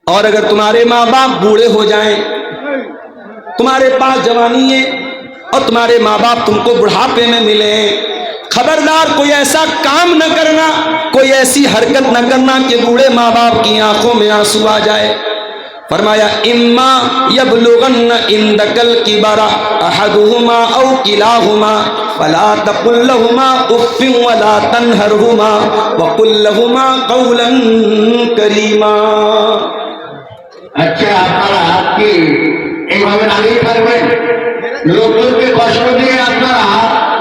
اور اگر تمہارے ماں باپ بوڑھے ہو جائیں، تمہارے پاس جوانی ہے اور تمہارے ماں باپ تم کو بڑھاپے میں ملیں، خبردار کوئی ایسا کام نہ کرنا، کوئی ایسی حرکت نہ کرنا کہ بوڑھے ماں باپ کی آنکھوں میں آنسو آ جائے۔ فرمایا اما یبلغن عندک الکبر احدہما او کلاہما فلا تقل لہما اف ولا تنہرہما وقل لہما قولا کریما۔ আচ্ছা, আপনারা কি এইভাবে দাঁড়িয়ে থাকবেন? লোকজনকে কষ্ট দিয়ে আপনারা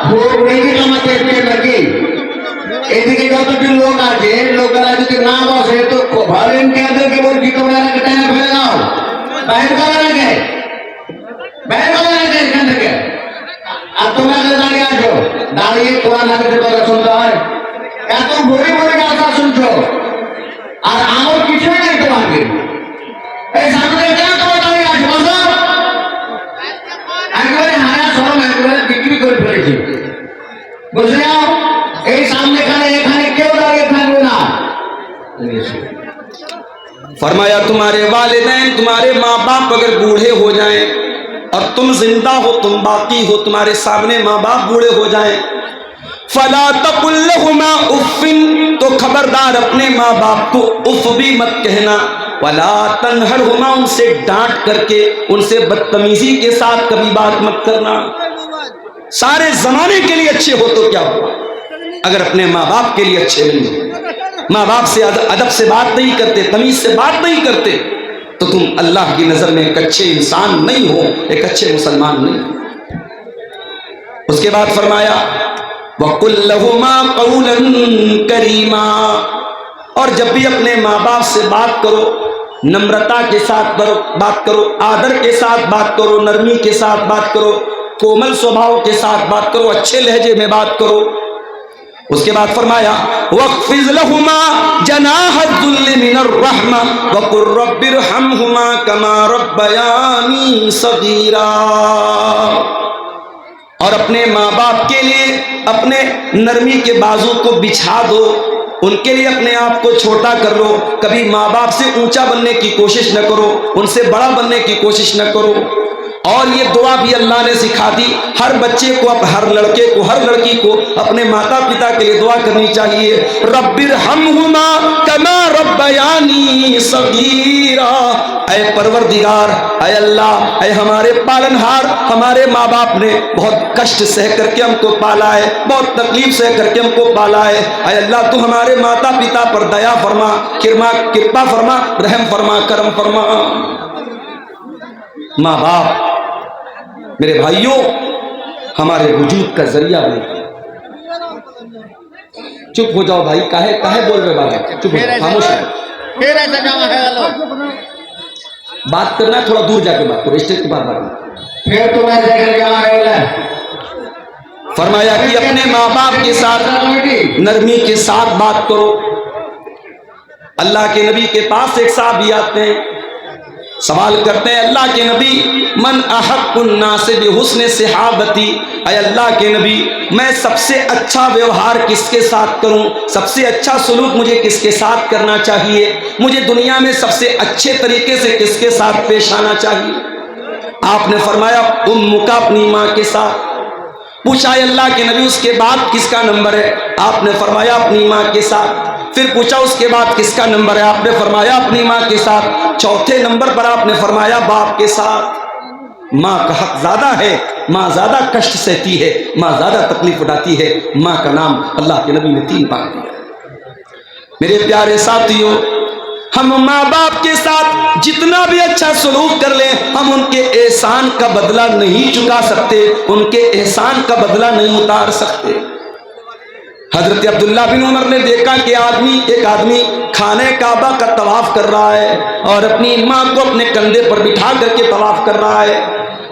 ভোট নিয়ে জমাতে এসছেন নাকি? এদিকে যতটি লোক আছে, লোকেরা যদি না বসে তো ভলেন্টিয়ারদেরকে বলছি তোমরা এটাকে টেনে ফেলে দাও, বাইরে করে রাখে, বাইরে করে রাখে এখান থেকে। আর তোমরা দাঁড়িয়ে আছো, দাঁড়িয়ে কোরআন হাদিসের কথা শুনতে হয়, এত ভরে ভরে কথা শুনছো, আর আমার কিছুই নাই তোমাকে। এই সামনে কেন তোমরা দাঁড়িয়ে আছো? বসো, একবারে হায়া সরম একবারে বিক্রি করে ফেলেছি, বসে যাও। এই সামনে এখানে কেউ দাঁড়িয়ে থাকবে না। فرمایا تمہارے والدین، تمہارے ماں باپ اگر بوڑھے ہو جائیں اور تم زندہ ہو، تم باقی ہو، تمہارے سامنے ماں باپ بوڑھے ہو جائیں، فلا تقل لهما اف، تو خبردار اپنے ماں باپ کو اف بھی مت کہنا، ولا تنہرہما، ان سے ڈانٹ کر کے، ان سے بدتمیزی کے ساتھ کبھی بات مت کرنا۔ سارے زمانے کے لیے اچھے ہو تو کیا ہوا، اگر اپنے ماں باپ کے لیے اچھے نہیں ہو، ماں باپ سے ادب سے بات نہیں کرتے، تمیز سے بات نہیں کرتے، تو تم اللہ کی نظر میں ایک اچھے انسان نہیں ہو، ایک اچھے مسلمان نہیں ہو۔ اس کے بعد فرمایا وَقُلْ لَهُمَا قَوْلًا كَرِيمًا، اور جب بھی اپنے ماں باپ سے بات کرو، نمرتا کے ساتھ بات کرو، آدر کے ساتھ بات کرو، نرمی کے ساتھ بات کرو، کومل سوبھاؤ کے ساتھ بات کرو، اچھے لہجے میں بات کرو۔ اس کے بعد فرمایا وَاخْفِضْ لَهُمَا جَنَاحَ الذُّلِّ مِنَ الرَّحْمَةِ وَقُلْ رَبِّ ارْحَمْهُمَا كَمَا رَبَّيَانِي صَغِيرًا، اور اپنے ماں باپ کے لیے اپنے نرمی کے بازو کو بچھا دو، ان کے لیے اپنے آپ کو چھوٹا کر لو، کبھی ماں باپ سے اونچا بننے کی کوشش نہ کرو، ان سے بڑا بننے کی کوشش نہ کرو۔ اور یہ دعا بھی اللہ نے سکھا دی، ہر بچے کو، ہر لڑکے کو، ہر لڑکی کو اپنے ماتا پتا کے لیے دعا کرنی چاہیے، رب ارحمہما کما ربیانی صغیرا، اے پروردگار، اے اللہ، اے ہمارے پالنہار، ہمارے ماں باپ نے بہت کشٹ سہ کر کے ہم کو پالا ہے، بہت تکلیف سہ کر کے ہم کو پالا ہے، اے اللہ تو ہمارے ماتا پتا پر دیا فرما، کرپا فرما، رحم فرما، کرم فرما۔ ماں باپ میرے بھائیوں ہمارے وجود کا ذریعہ بنے۔ چپ ہو جاؤ بھائی، کاہے بول رہے بابا، چپ ہو جاؤ، خاموش رہو۔ بات کرنا ہے تھوڑا دور جا کے بات کرو، اسٹیج کے بعد بات کرو۔ فرمایا کہ اپنے ماں باپ کے ساتھ نرمی کے ساتھ بات کرو۔ اللہ کے نبی کے پاس ایک صحابی آتے ہیں، سوال کرتے ہیں اللہ کے نبی من احق الناس بحسن صحابتی، اے اللہ کے نبی میں سب سے اچھا ویوہار کس کے ساتھ کروں، سب سے اچھا سلوک مجھے کس کے ساتھ کرنا چاہیے، مجھے دنیا میں سب سے اچھے طریقے سے کس کے ساتھ پیش آنا چاہیے؟ آپ نے فرمایا امک، اپنی ماں کے ساتھ۔ پوچھا اے اللہ کے نبی اس کے بعد کس کا نمبر ہے؟ آپ نے فرمایا اپنی ماں کے ساتھ۔ پھر پوچھا اس کے بعد کس کا نمبر ہے؟ آپ نے فرمایا اپنی ماں کے ساتھ۔ چوتھے نمبر پر آپ نے فرمایا باپ کے ساتھ۔ ماں کا حق زیادہ ہے، ماں زیادہ کشٹ سہتی ہے، ماں زیادہ تکلیف اٹھاتی ہے، ماں کا نام اللہ کے نبی نے 3 بار دیا۔ میرے پیارے ساتھیوں، ہم ماں باپ کے ساتھ جتنا بھی اچھا سلوک کر لیں، ہم ان کے احسان کا بدلہ نہیں چکا سکتے، ان کے احسان کا بدلہ نہیں اتار سکتے۔ حضرت عبداللہ بن عمر نے دیکھا کہ ایک آدمی خانہ کعبہ کا طواف کر رہا ہے اور اپنی ماں کو اپنے کندھے پر بٹھا کر کے طواف کر رہا ہے،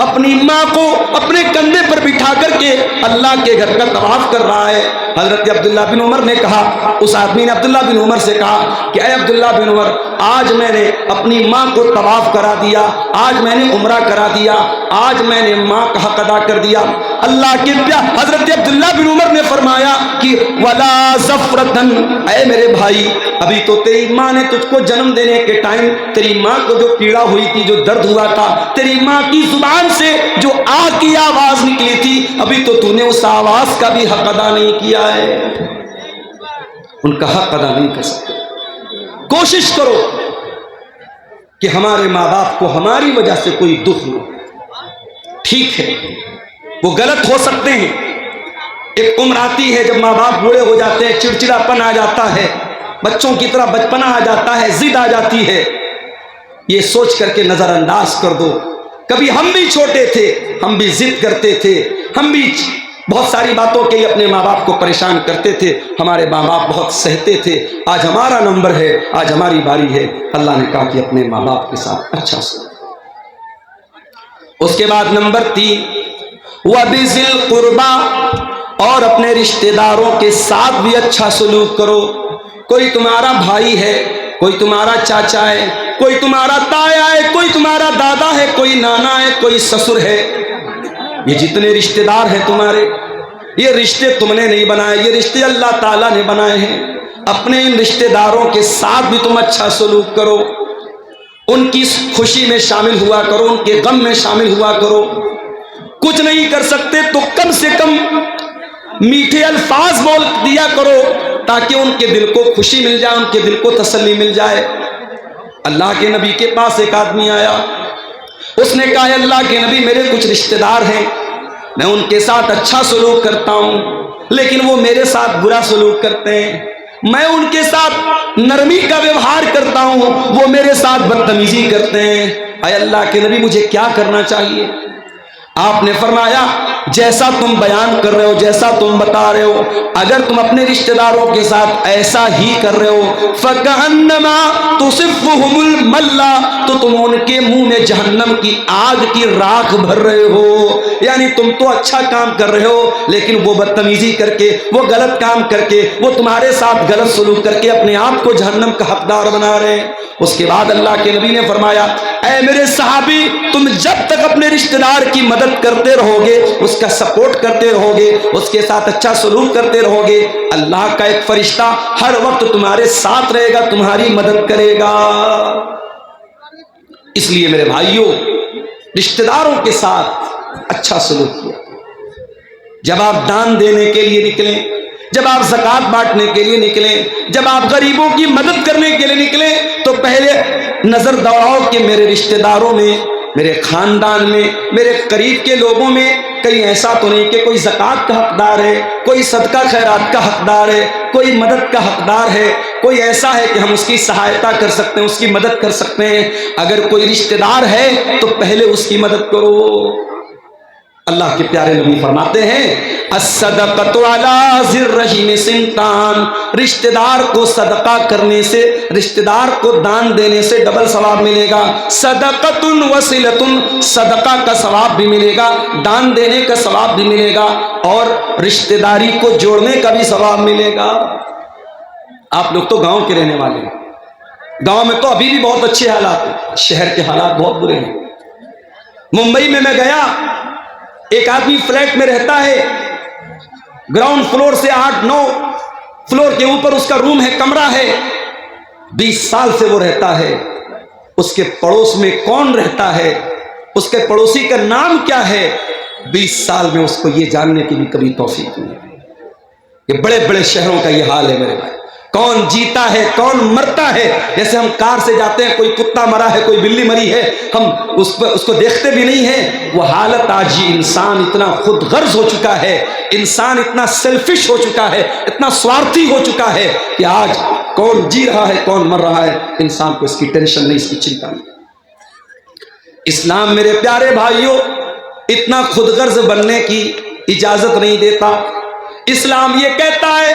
اپنی ماں کو اپنے کندھے پر بٹھا کر کے اللہ کے گھر کا طواف کر رہا ہے۔ حضرت عبداللہ بن عمر نے کہا، اس آدمی نے عبداللہ بن عمر سے کہا کہ اے عبداللہ بن عمر، آج میں نے اپنی ماں کو طواف کرا دیا، آج میں نے عمرہ کرا دیا، آج میں نے ماں کا حق ادا کر دیا۔ اللہ کے پیارے حضرت عبداللہ بن عمر نے فرمایا کہ ولا زفرتن، اے میرے بھائی، ابھی تو تیری ماں نے تجھ کو جنم دینے کے ٹائم تیری ماں کو جو پیڑا ہوئی تھی، جو درد ہوا تھا، تیری ماں کی زبان سے جو آگ کی آواز نکلی تھی، ابھی تو نے اس آواز کا بھی حق ادا نہیں کیا ہے۔ ان کا حق ادا نہیں کر سکتے۔ کوشش کرو کہ ہمارے ماں باپ کو ہماری وجہ سے کوئی دکھ نہ ہو۔ ٹھیک ہے، وہ غلط ہو سکتے ہیں، ایک عمر آتی ہے جب ماں باپ بوڑھے ہو جاتے ہیں، چڑچڑاپن آ جاتا ہے، بچوں کی طرح بچپنا آ جاتا ہے، ضد آ جاتی ہے، یہ سوچ کر کے نظر انداز کر دو، کبھی ہم بھی چھوٹے تھے، ہم بھی ضد کرتے تھے، ہم بھی بہت ساری باتوں کے لیے اپنے ماں باپ کو پریشان کرتے تھے، ہمارے ماں باپ بہت سہتے تھے، آج ہمارا نمبر ہے، آج ہماری باری ہے۔ اللہ نے کہا کہ اپنے ماں باپ کے ساتھ اچھا سلوک۔ اس کے بعد نمبر 3، وَبِذِي الْقُرْبَى، اور اپنے رشتہ داروں کے ساتھ بھی اچھا سلوک کرو۔ کوئی تمہارا بھائی ہے، کوئی تمہارا چاچا ہے، کوئی تمہارا تایا ہے، کوئی تمہارا دادا ہے، کوئی نانا ہے، کوئی سسر ہے، یہ جتنے رشتہ دار ہیں تمہارے، یہ رشتے تم نے نہیں بنائے، یہ رشتے اللہ تعالیٰ نے بنائے ہیں۔ اپنے ان رشتہ داروں کے ساتھ بھی تم اچھا سلوک کرو، ان کی خوشی میں شامل ہوا کرو، ان کے غم میں شامل ہوا کرو۔ کچھ نہیں کر سکتے تو کم سے کم میٹھے الفاظ بول دیا کرو تاکہ ان کے دل کو خوشی مل جائے، ان کے دل کو تسلی مل جائے۔ اللہ کے نبی کے پاس ایک آدمی آیا، اس نے کہا اللہ کے نبی، میرے کچھ رشتہ دار ہیں، میں ان کے ساتھ اچھا سلوک کرتا ہوں لیکن وہ میرے ساتھ برا سلوک کرتے ہیں، میں ان کے ساتھ نرمی کا ویوہار کرتا ہوں، وہ میرے ساتھ بدتمیزی کرتے ہیں، اے اللہ کے نبی مجھے کیا کرنا چاہیے؟ آپ نے فرمایا جیسا تم بیان کر رہے ہو، جیسا تم بتا رہے ہو، اگر تم اپنے رشتہ داروں کے ساتھ ایسا ہی کر رہے ہو فَكَأَنَّمَا تُصِفُّهُمُ الْمَلَّ، تو تم ان کے منہ میں جہنم کی آگ کی راکھ بھر رہے ہو۔ یعنی تم تو اچھا کام کر رہے ہو لیکن وہ بدتمیزی کر کے، وہ غلط کام کر کے، وہ تمہارے ساتھ غلط سلوک کر کے اپنے آپ کو جہنم کا حقدار بنا رہے ہیں۔ اس کے بعد اللہ کے نبی نے فرمایا اے میرے صحابی، تم جب تک اپنے رشتہ دار کی مدد کرتے رہو گے، اس کا سپورٹ کرتے رہو گے، اس کے ساتھ اچھا سلوک کرتے رہو گے، اللہ کا ایک فرشتہ ہر وقت تمہارے ساتھ رہے گا، تمہاری مدد کرے گا۔ اس لیے میرے بھائیوں، رشتہ داروں کے ساتھ اچھا سلوک کیا۔ جب آپ دان دینے کے لیے نکلیں، جب آپ زکوٰۃ بانٹنے کے لیے نکلیں، جب آپ غریبوں کی مدد کرنے کے لیے نکلیں، تو پہلے نظر دوڑاؤ کہ میرے رشتہ داروں میں، میرے خاندان میں، میرے قریب کے لوگوں میں کہیں ایسا تو نہیں کہ کوئی زکوٰۃ کا حقدار ہے، کوئی صدقہ خیرات کا حقدار ہے، کوئی مدد کا حقدار ہے، کوئی ایسا ہے کہ ہم اس کی سہایتا کر سکتے ہیں، اس کی مدد کر سکتے ہیں۔ اگر کوئی رشتہ دار ہے تو پہلے اس کی مدد کرو۔ اللہ کے پیارے نبی فرماتے ہیں الصدقۃ علی ذی الرحم سنتان، رشتہ دار کو صدقہ کرنے سے، رشتہ دار کو دان دینے سے ڈبل ثواب ملے گا۔ صدقۃ وصلۃ، صدقہ کا ثواب بھی ملے گا، دان دینے کا ثواب بھی ملے گا، اور رشتہ داری کو جوڑنے کا بھی ثواب ملے گا۔ آپ لوگ تو گاؤں کے رہنے والے ہیں، گاؤں میں تو ابھی بھی بہت اچھے حالات ہیں، شہر کے حالات بہت برے ہیں۔ ممبئی میں گیا، ایک آدمی فلیٹ میں رہتا ہے، گراؤنڈ فلور سے 8-9 فلور کے اوپر اس کا روم ہے، کمرہ ہے، 20 سال سے وہ رہتا ہے۔ اس کے پڑوس میں کون رہتا ہے، اس کے پڑوسی کا نام کیا ہے، 20 سال میں اس کو یہ جاننے کی بھی کبھی توفیق نہیں۔ یہ بڑے بڑے شہروں کا یہ حال ہے میرے بھائی، کون جیتا ہے کون مرتا ہے۔ جیسے ہم کار سے جاتے ہیں، کوئی کتا مرا ہے، کوئی بلی مری ہے، ہم اس کو دیکھتے بھی نہیں ہیں۔ وہ حالت آج یہ انسان اتنا خود غرض ہو چکا ہے، انسان اتنا سیلفش ہو چکا ہے، اتنا سوارتھی ہو چکا ہے کہ آج کون جی رہا ہے کون مر رہا ہے انسان کو اس کی ٹینشن نہیں، اس کی چنتا نہیں۔ اسلام میرے پیارے بھائیوں اتنا خود غرض بننے کی اجازت نہیں دیتا۔ اسلام یہ کہتا ہے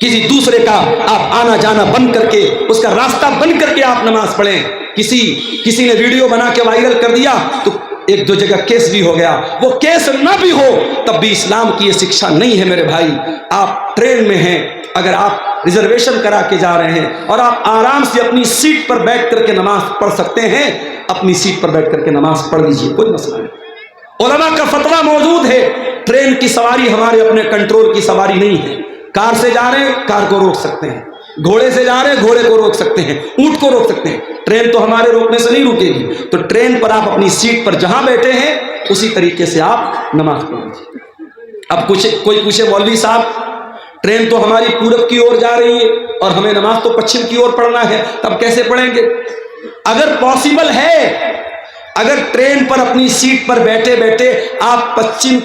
کسی دوسرے کا آپ آنا جانا بند کر کے، اس کا راستہ بند کر کے آپ نماز پڑھیں۔ کسی نے ویڈیو بنا کے وائرل کر دیا تو ایک دو جگہ کیس بھی ہو گیا، وہ کیس نہ بھی ہو تب بھی اسلام کی یہ شکشا نہیں ہے میرے بھائی۔ آپ ٹرین میں ہیں، اگر آپ ریزرویشن کرا کے جا رہے ہیں اور آپ آرام سے اپنی سیٹ پر بیٹھ کر کے نماز پڑھ سکتے ہیں، اپنی سیٹ پر بیٹھ کر کے نماز پڑھ لیجئے، کوئی مسئلہ نہیں۔ علماء کا فتویٰ موجود ہے، ٹرین کی سواری ہمارے اپنے کنٹرول کی سواری نہیں ہے۔ کار سے جا رہے ہیں، کار کو روک سکتے ہیں، گھوڑے سے جا رہے ہیں، گھوڑے کو روک سکتے ہیں، اونٹ کو روک سکتے ہیں، ٹرین تو ہمارے روکنے سے نہیں رکے گی۔ تو ٹرین پر آپ اپنی سیٹ پر جہاں بیٹھے ہیں اسی طریقے سے آپ نماز پڑھ لیجیے۔ اب کوئی پوچھے مولوی صاحب ٹرین تو ہماری پورب کی اور جا رہی ہے اور ہمیں نماز تو پچھم کی اور پڑھنا ہے، تب کیسے پڑھیں گے؟ اگر پاسبل ہے، اگر ٹرین پر اپنی سیٹ پر بیٹھے بیٹھے آپ پچھم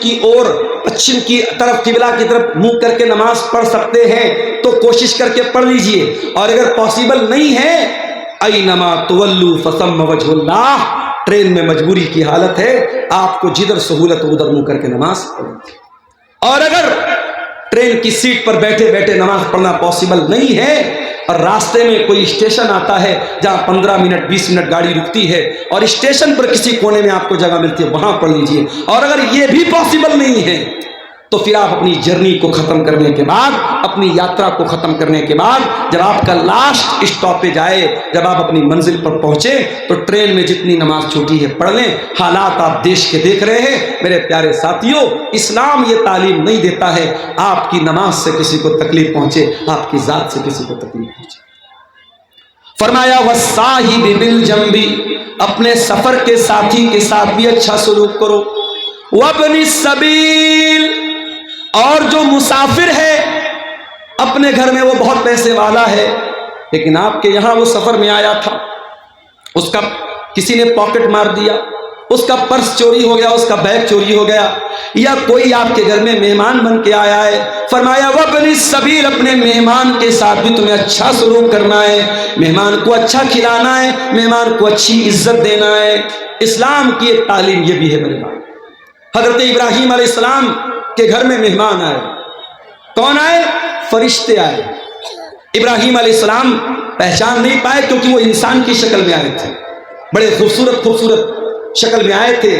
کی طرف، قبلہ کی طرف منہ کر کے نماز پڑھ سکتے ہیں تو کوشش کر کے پڑھ لیجئے، اور اگر پاسبل نہیں ہے، اینما تولوا فثم وجہ اللہ، ٹرین میں مجبوری کی حالت ہے، آپ کو جدھر سہولت ادھر منہ کر کے نماز پڑھیں۔ اور اگر ٹرین کی سیٹ پر بیٹھے بیٹھے نماز پڑھنا پاسبل نہیں ہے اور راستے میں کوئی اسٹیشن آتا ہے جہاں 15 منٹ 20 منٹ گاڑی رکتی ہے اور اسٹیشن پر کسی کونے میں آپ کو جگہ ملتی ہے، وہاں پڑھ لیجئے۔ اور اگر یہ بھی پاسبل نہیں ہے تو پھر آپ اپنی جرنی کو ختم کرنے کے بعد، اپنی یاترا کو ختم کرنے کے بعد، جب آپ کا لاسٹ اسٹاپیج آئے، جب آپ اپنی منزل پر پہنچے تو ٹرین میں جتنی نماز چھوٹی ہے پڑھ لیں۔ حالات آپ دیش کے دیکھ رہے ہیں میرے پیارے ساتھیوں، اسلام یہ تعلیم نہیں دیتا ہے آپ کی نماز سے کسی کو تکلیف پہنچے، آپ کی ذات سے کسی کو تکلیف پہنچے۔ فرمایا وَالصَّاحِبِ بِالْجَنبِ، اپنے سفر کے ساتھی کے ساتھ بھی اچھا سلوک کرو۔ وَابْنِ السَّبِيلِ، اور جو مسافر ہے اپنے گھر میں وہ بہت پیسے والا ہے لیکن آپ کے یہاں وہ سفر میں آیا تھا، اس کا کسی نے پاکٹ مار دیا، اس کا پرس چوری ہو گیا، اس کا بیگ چوری ہو گیا، یا کوئی آپ کے گھر میں مہمان بن کے آیا ہے، فرمایا وَابْنِ السَّبِيلِ، اپنے مہمان کے ساتھ بھی تمہیں اچھا سلوک کرنا ہے، مہمان کو اچھا کھلانا ہے، مہمان کو اچھی عزت دینا ہے۔ اسلام کی ایک تعلیم یہ بھی ہے میرے بھائی۔ حضرت ابراہیم علیہ السلام کے گھر میں مہمان آئے، کون آئے؟ فرشتے آئے۔ ابراہیم علیہ السلام پہچان نہیں پائے کیونکہ وہ انسان کی شکل میں آئے تھے، بڑے خوبصورت شکل میں آئے تھے۔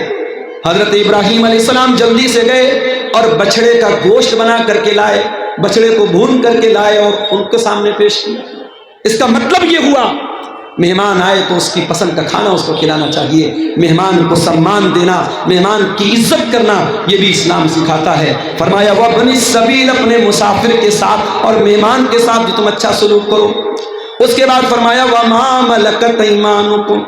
حضرت ابراہیم علیہ السلام جلدی سے گئے اور بچڑے کا گوشت بنا کر کے لائے، بچڑے کو بھون کر کے لائے اور ان کے سامنے پیش کیا۔ اس کا مطلب یہ ہوا مہمان آئے تو اس کی پسند کا کھانا اس کو کھلانا چاہیے، مہمان کو سمان دینا، مہمان کی عزت کرنا، یہ بھی اسلام سکھاتا ہے۔ فرمایا وَابْنِ السَّبِيلِ، اپنے مسافر کے ساتھ اور مہمان کے ساتھ بھی تم اچھا سلوک کرو۔ اس کے بعد فرمایا وَمَا مَلَكَتْ أَيْمَانُكُمْ،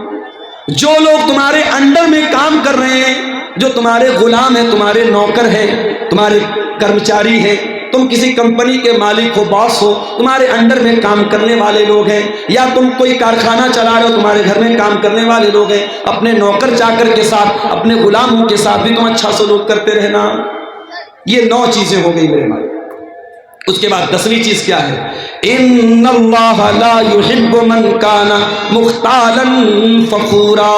جو لوگ تمہارے انڈر میں کام کر رہے ہیں، جو تمہارے غلام ہیں، تمہارے نوکر ہیں، تمہارے کرمچاری ہیں، تم کسی کمپنی کے مالک ہو، باس ہو، تمہارے انڈر میں کام کرنے والے لوگ ہیں، یا تم کوئی کارخانہ چلا رہے ہو، تمہارے گھر میں کام کرنے والے لوگ ہیں، اپنے نوکر چاکر کے ساتھ، اپنے غلاموں کے ساتھ بھی تم اچھا سلوک کرتے رہنا۔ یہ 9 چیزیں ہو گئی میرے بھائی۔ اس کے بعد 10ویں چیز کیا ہے؟ ان اللہ لا يحب من کان مختالا فخورا،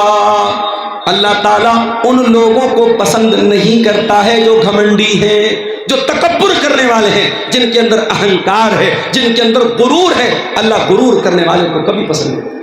اللہ تعالیٰ ان لوگوں کو پسند نہیں کرتا ہے جو گھمنڈی ہیں، جو تکبر کرنے والے ہیں، جن کے اندر اہنکار ہے، جن کے اندر غرور ہے۔ اللہ غرور کرنے والے کو کبھی پسند نہیں کرتا۔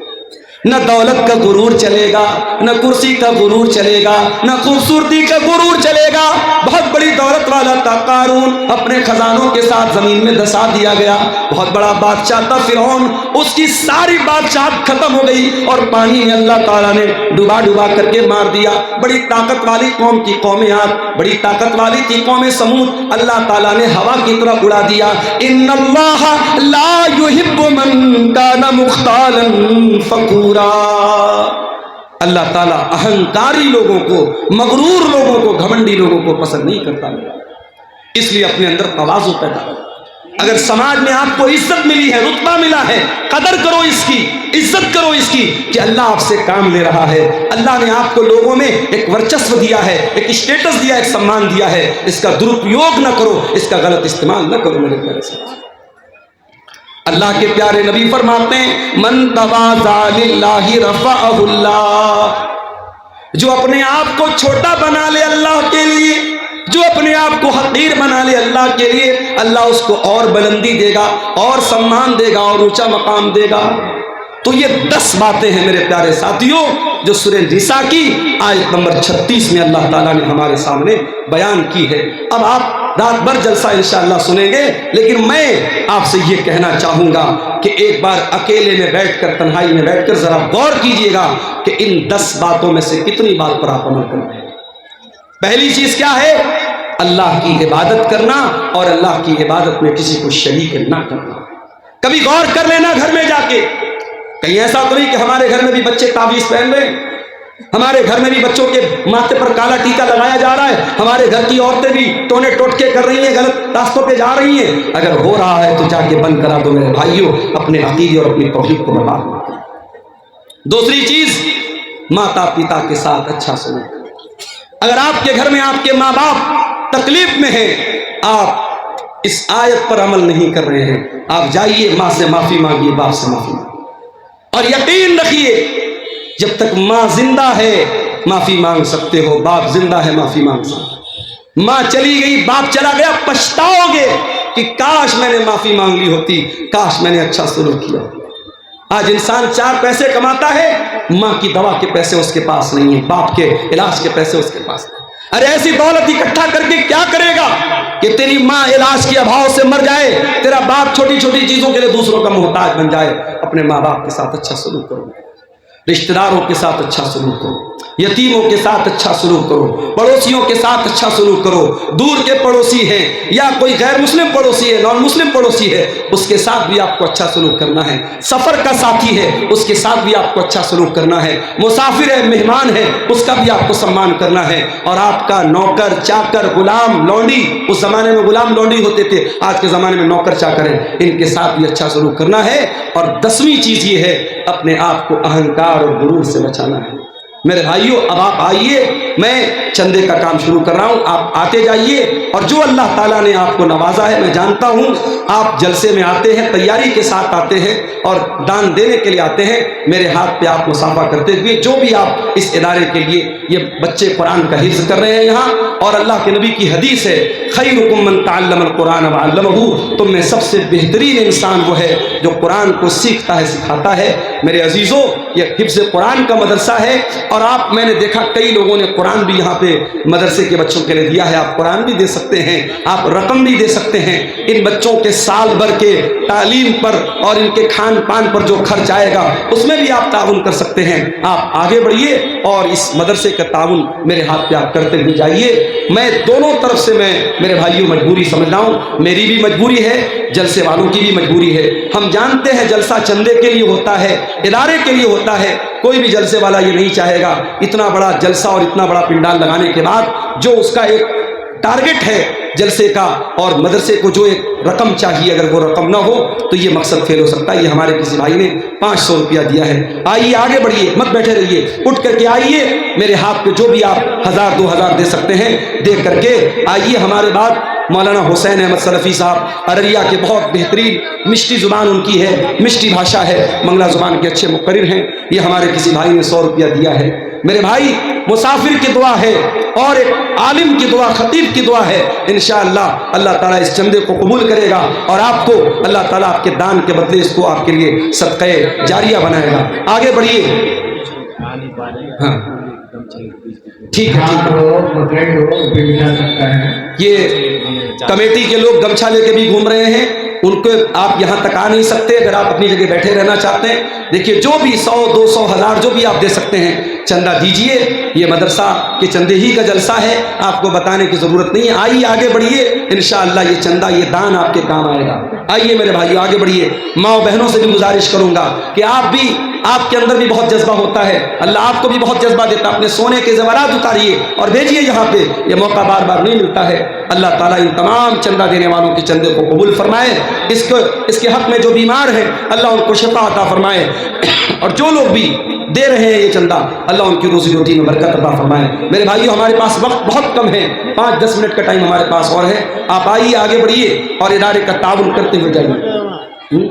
نہ دولت کا غرور چلے گا، نہ کرسی کا غرور چلے گا، نہ خوبصورتی کا غرور چلے گا۔ بہت بڑی دولت والا تھا قارون، اپنے خزانوں کے ساتھ زمین میں دسا دیا گیا۔ بہت بڑا بادشاہ تھا فرعون، اس کی ساری بادشاہت ختم ہو گئی اور پانی میں اللہ تعالیٰ نے ڈبا ڈبا کر کے مار دیا۔ بڑی طاقت والی قوم کی قوم عاد، بڑی طاقت والی تھی قوم سمود، اللہ تعالیٰ نے ہوا کی طرح اڑا دیا۔ ان اللہ لا يحب من کان مختالا فخورا، اللہ تعالیٰ اہنکاری لوگوں کو، مغرور لوگوں کو، گھمنڈی لوگوں کو پسند نہیں کرتا۔ اس لیے اپنے اندر تواضع پیدا کرو۔ اگر سماج میں آپ کو عزت ملی ہے، رتبہ ملا ہے، قدر کرو اس کی، عزت کرو اس کی کہ اللہ آپ سے کام لے رہا ہے، اللہ نے آپ کو لوگوں میں ایک ورچسو دیا ہے، ایک اسٹیٹس دیا، ایک سمان دیا ہے، اس کا درپیوگ نہ کرو، اس کا غلط استعمال نہ کرو میرے پیارے ساتھی۔ اللہ کے پیارے نبی فرماتے ہیں من تواضع للہ رفعہ اللہ، جو اپنے آپ کو چھوٹا بنا لے اللہ کے لیے، جو اپنے آپ کو حقیر بنا لے اللہ کے لیے، اللہ اس کو اور بلندی دے گا، اور سمان دے گا، اور اونچا مقام دے گا۔ تو یہ 10 باتیں ہیں میرے پیارے ساتھیوں جو سورہ نساء کی آیت نمبر 36 میں اللہ تعالیٰ نے ہمارے سامنے بیان کی ہے۔ اب آپ رات بھر جلسہ انشاءاللہ سنیں گے، لیکن میں آپ سے یہ کہنا چاہوں گا کہ ایک بار اکیلے میں بیٹھ کر، تنہائی میں بیٹھ کر ذرا غور کیجئے گا کہ ان 10 باتوں میں سے کتنی بات پر آپ عمل کر رہے ہیں۔ پہلی چیز کیا ہے؟ اللہ کی عبادت کرنا، اور اللہ کی عبادت میں کسی کو شریک نہ کرنا۔ کبھی غور کر لینا گھر میں جا کے، کہیں ایسا تو نہیں کہ ہمارے گھر میں بھی بچے تعویذ پہن رہے ہیں، ہمارے گھر میں بھی بچوں کے ماتھے پر کالا ٹیکا لگایا جا رہا ہے، ہمارے گھر کی عورتیں بھی ٹونے ٹوٹکے کر رہی ہیں، غلط راستوں پہ جا رہی ہیں۔ اگر ہو رہا ہے تو جا کے بند کرا دو میرے بھائیوں، اپنے عقیدے اور اپنی توحید کو برباد مت کرو۔ دوسری چیز، ماتا پتا کے ساتھ اچھا سلوک۔ اگر آپ کے گھر میں آپ کے ماں باپ تکلیف میں ہیں، آپ اس آیت پر عمل نہیں کر رہے ہیں، آپ جائیے ماں سے معافی مانگیے، باپ سے معافی مانگیے، اور یقین رکھیے جب تک ماں زندہ ہے معافی مانگ سکتے ہو، باپ زندہ ہے معافی مانگ سکتے ہو۔ ماں چلی گئی، باپ چلا گیا، پچھتاؤ گے کہ کاش میں نے معافی مانگ لی ہوتی، کاش میں نے اچھا سلوک کیا۔ آج انسان 4 پیسے کماتا ہے، ماں کی دوا کے پیسے اس کے پاس نہیں ہیں، باپ کے علاج کے پیسے اس کے پاس نہیں۔ ارے ایسی دولت اکٹھا کر کے کیا کرے گا کہ تیری ماں علاج کے ابھاؤ سے مر جائے، تیرا باپ چھوٹی چھوٹی چیزوں کے لیے دوسروں کا محتاج بن جائے۔ اپنے ماں باپ کے ساتھ اچھا سلوک کرو، رشتہ داروں کے ساتھ اچھا سلوک کرو، یتیموں کے ساتھ اچھا سلوک کرو، پڑوسیوں کے ساتھ اچھا سلوک کرو۔ دور کے پڑوسی ہیں یا کوئی غیر مسلم پڑوسی ہے، نان مسلم پڑوسی ہے، اس کے ساتھ بھی آپ کو اچھا سلوک کرنا ہے۔ سفر کا ساتھی ہے، اس کے ساتھ بھی آپ کو اچھا سلوک کرنا ہے۔ مسافر ہے، مہمان ہے، اس کا بھی آپ کو سمان کرنا ہے۔ اور آپ کا نوکر، چاکر، غلام، لونڈی، اس زمانے میں غلام لونڈی ہوتے تھے، آج کے زمانے میں نوکر چاکر ہیں، ان کے ساتھ بھی اچھا سلوک کرنا ہے۔ اور 10ویں چیز یہ ہے، اپنے آپ کو اہنکار اور غرور سے بچانا ہے۔ میرے بھائیوں اب آپ آئیے، میں چندے کا کام شروع کر رہا ہوں، آپ آتے جائیے، اور جو اللہ تعالیٰ نے آپ کو نوازا ہے، میں جانتا ہوں آپ جلسے میں آتے ہیں، تیاری کے ساتھ آتے ہیں اور دان دینے کے لیے آتے ہیں، میرے ہاتھ پہ آپ مصافحہ کرتے ہوئے، جو بھی آپ اس ادارے کے لیے، یہ بچے قرآن کا حفظ کر رہے ہیں یہاں، اور اللہ کے نبی کی حدیث ہے خیرکم من تعلم القرآن وعلمہ، تم میں سب سے بہترین انسان وہ ہے جو قرآن کو سیکھتا ہے، سکھاتا ہے۔ میرے عزیزوں، یہ حفظ قرآن کا مدرسہ ہے، اور آپ، میں نے دیکھا کئی لوگوں نے قرآن بھی یہاں پہ مدرسے کے بچوں کے لیے دیا ہے، آپ قرآن بھی دے سکتے ہیں، آپ رقم بھی دے سکتے ہیں۔ ان بچوں کے سال بھر کے تعلیم پر اور ان کے کھان پان پر جو خرچ آئے گا اس میں بھی آپ تعاون کر سکتے ہیں۔ آپ آگے بڑھیے اور اس مدرسے کا تعاون میرے ہاتھ پہ آپ کرتے ہوئے جائیے۔ میں دونوں طرف سے، میں میرے بھائیوں مجبوری سمجھ رہا ہوں، میری بھی مجبوری ہے، جلسے والوں کی بھی مجبوری ہے۔ ہم جانتے ہیں جلسہ چندے کے لیے ہوتا ہے، ادارے کے لیے ہوتا ہے، کوئی بھی جلسے والا یہ نہیں چاہے گا اتنا بڑا جلسہ اور اتنا بڑا پنڈال لگانے کے بعد جو اس کا ایک ٹارگٹ ہے جلسے کا اور مدرسے کو جو ایک رقم چاہیے، اگر وہ رقم نہ ہو تو یہ مقصد فیل ہو سکتا ہے۔ یہ ہمارے کسی بھائی نے 500 روپیہ دیا ہے۔ آئیے آگے بڑھیے، مت بیٹھے رہیے، اٹھ کر کے آئیے، میرے ہاتھ پہ جو بھی آپ 1000 2000 دے سکتے ہیں دے کر کے آئیے۔ ہمارے بعد مولانا حسین احمد سلفی صاحب ارریہ کے بہت بہترین مشٹی زبان ان کی ہے، مشٹی بھاشا ہے، منگلہ زبان کے اچھے مقرر ہیں، یہ ہمارے کسی بھائی نے 100 روپیہ دیا ہے۔ میرے بھائی، مسافر کی دعا ہے اور ایک عالم کی دعا، خطیب کی دعا ہے، انشاءاللہ اللہ تعالیٰ اس چندے کو قبول کرے گا اور آپ کو اللہ تعالیٰ آپ کے دان کے بدلے اس کو آپ کے لیے صدقہ جاریہ بنائے گا۔ آگے بڑھیے۔ ہاں ٹھیک ہے، یہ کمیٹی کے لوگ گمچھا لے کے بھی گھوم رہے ہیں، ان کو آپ یہاں تک آ نہیں سکتے، اگر آپ اپنی جگہ بیٹھے رہنا چاہتے ہیں دیکھیے جو بھی 100 200 1000 جو بھی آپ دے سکتے ہیں چندہ دیجئے۔ یہ مدرسہ کے چندے ہی کا جلسہ ہے، آپ کو بتانے کی ضرورت نہیں ہے۔ آئیے آگے بڑھیے، انشاءاللہ یہ چندہ، یہ دان آپ کے کام آئے گا۔ آئیے میرے بھائیو آگے بڑھیے۔ ماں و بہنوں سے بھی گزارش کروں گا کہ آپ کے اندر بھی بہت جذبہ ہوتا ہے، اللہ آپ کو بھی بہت جذبہ دیتا ہے، اپنے سونے کے زیورات اتاریے اور بھیجیے یہاں پہ، یہ موقع بار بار نہیں ملتا ہے۔ اللہ تعالیٰ ان تمام چندہ دینے والوں کے چندے کو قبول فرمائے، اس کے حق میں جو بیمار ہیں اللہ ان کو شفا عطا فرمائے، اور جو لوگ بھی دے رہے ہیں یہ چندہ اللہ ان کی روزی روٹی میں برکت عطا فرمائے۔ میرے بھائیو ہمارے پاس وقت بہت کم ہے، 5-10 منٹ کا ٹائم ہمارے پاس اور ہے، آپ آئیے آگے بڑھیے اور ادارے کا تعاون کرتے ہوئے جائیے۔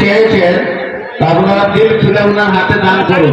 চেয়েছেন তা আপনারা দিল খুলে ওনার হাতে দান করুন।